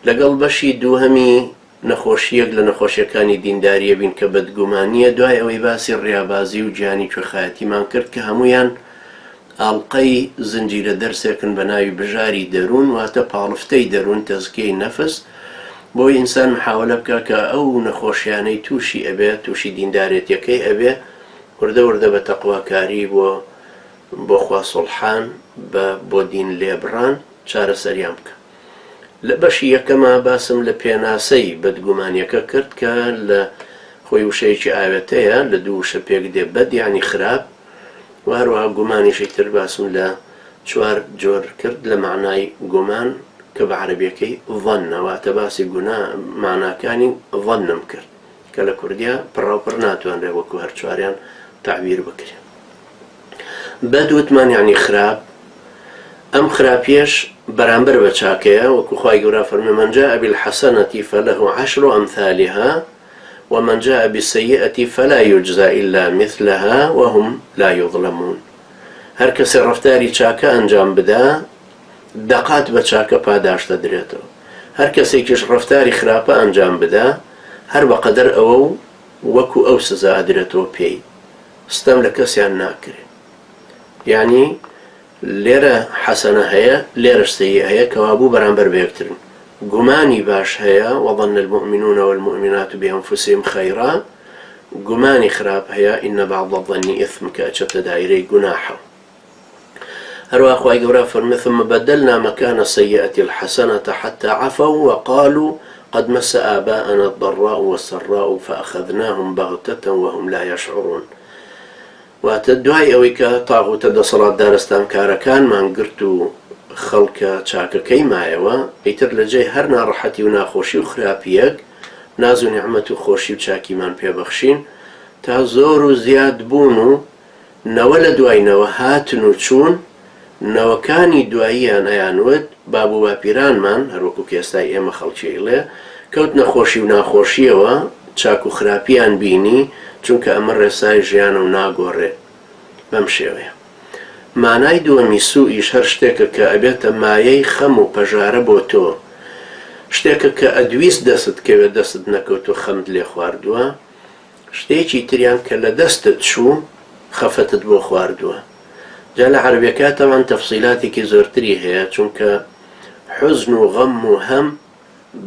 لەگەڵ بەشی دووهەمی نەخۆشیەک لە نەخۆشیەکانی دینداریە بین کە بەدگومانیە، دوای ئەوەی باسی ڕێابازی و گیانی کوێخایەتیمان کرد کە هەمویان ئاڵلقەی زنجیرە دەرسێکن بە ناوی بژاری دەروون، واتە پاڵفتەی دەروون، تەزکیەی نەفس، بۆی ئینسان محاولە بکە کە ئەو نەخۆشیانەی تووشی ئەبێت، تووشی دیندارێتیەکەی ئەبێ، وردە وردە بە تەقواکاری بۆ خوا سوڵحان بۆ دین لێبڕان چارەسەریان بکە. لە بەشی یەکەمە باسم لە پێناسەی بەدگومانیەکە کرد کە لە خۆی وشەیەکی ئاوێتەیە، لە دوو وشە پێک دێ بەد یعنی خراپ، و هەروەها گومانیشی تر باسم لە چوار جۆر کرد لە معنای گومان کە بە عەرەبیەکەی ظەنەواتە باسی معناکانی ظەنم کرد کە لە کوردیا پڕاوپڕ ناتوانرێ وەکو هەر چواریان تعبیر بکرێت. بەد وتمان یعنی خراپ، ئەم خراپیەش بەرامبەر بە چاکەیە، وەکو خوای گەورە فەرمێ من جاء بالحسنة فله 10 أمثالها ومن جاء بالسيئة فلا يجزى إلا مثلها وهم لا يظلمون. هەر کەسێ ڕەفتاری چاکە ئەنجام بدە دەقات بە چاکە پاداش دەدرێتەوە، هەر کەسێکیش ڕەفتاری خراپە ئەنجام بدە هەر بەقەدەر ئەوە و وەکو ئەو سزا ئەدرێتەوە پێی، ستەم لە کەسیان ناکرێت. یعنی لێرە حەسەنە هەیە، لێرەش سەیئە هەیە، کەوابوو بەرامبەر بە یەکترن. گومانی باش هەیە وظن المؤمنون والمؤمنات بأنفسهم خيرا، گومانی خراپ هەیە إن بعض الظن إثم کە ئەچێتە دایرەی گوناحە. هەروەها خوای گەورە فەرمێ ثم بدلنا مكان السيئة الحسنة حتى عفوا وقالوا قد مس آباءنا الضراء والسراء فأخذناهم بغتة وهم لا يشعرون. واتە دوای ئەوەی کە تاغوتە دەسەڵات دارستان کارەکانمان گرت و خەڵکە چاکەکەی مایەوە، ئیتر لە جێی هەر ناڕەحەتی و ناخۆشی و خراپیەک ناز و نیعمەت و خۆشی و چاکیمان پێبەخشین تا زۆر و زیاد بوون و نەوە لە دوایینەوە هاتن و چوون، نەوەکانی دواییان ئەیانوت باب و باپیرانمان هەروەکو کێستای ئێمە خەڵکیڵێ کەوت نەخۆشی و ناخۆشیەوە چاک و خراپیان بینی، چونکە ئەمە ڕێسای ژیانە و ناگۆڕێ. بەم شێوەیە مانای دووەمی سوئیش هەر شتێکە کە ئەبێتە مایەی خەم و پەژارە بۆ تۆ، شتێکە کە ئەدویست دەست کەوێت دەست نەکەوت و خەمت لێ خواردووە، شتێکی تریان کە لە دەستت چوو خەفەتت بۆ خواردووە. جا لە عەرەبیەکەتەوان تەفسیلاتێکی زۆرتری هەیە، چونکە حوزن و غەم و هەم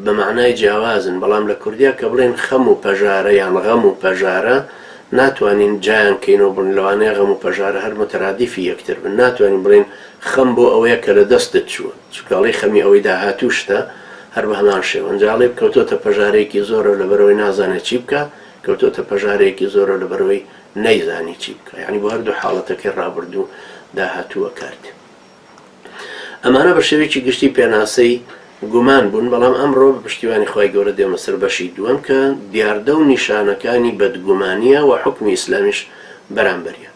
بە معنای جیاوازن، بەڵام لە کوردیا کە بڵێن خەم و پەژارە یان غەم و پەژارە ناتوانین جایان کەینەوە بن لەوانەیە غەم و پەژارە هەر متەرادیفی یەکتر بن، ناتوانین بڵێن خەم بۆ ئەوەیە کە لە دەستت چووە، چکاڵی خەمی ئەوەی داهاتوو شتە هەر بە هەمان شێوە. ئەنجاڵێ کەوتۆتە پەژارەیەکی زۆرە لەبەرەوەی نازانێت چی بکە، کەوتۆتە پەژارەیەکی زۆرە لەبەرەوەی نەیزانی چی بکە، یعنی بۆ هەردوو حاڵەتەکەی ڕابردوو داهاتووە کارت. ئەمانە بە شێوەیەکی گشتی پێناسەی گومان بوون، بەڵام ئەمڕۆ بە پشتیوانی خوای گەورە دێمە سەر بەشی دووەم کە دیاردە و نیشانەکانی بەدگومانیە و حکمی ئیسلامیش بەرامبەریە.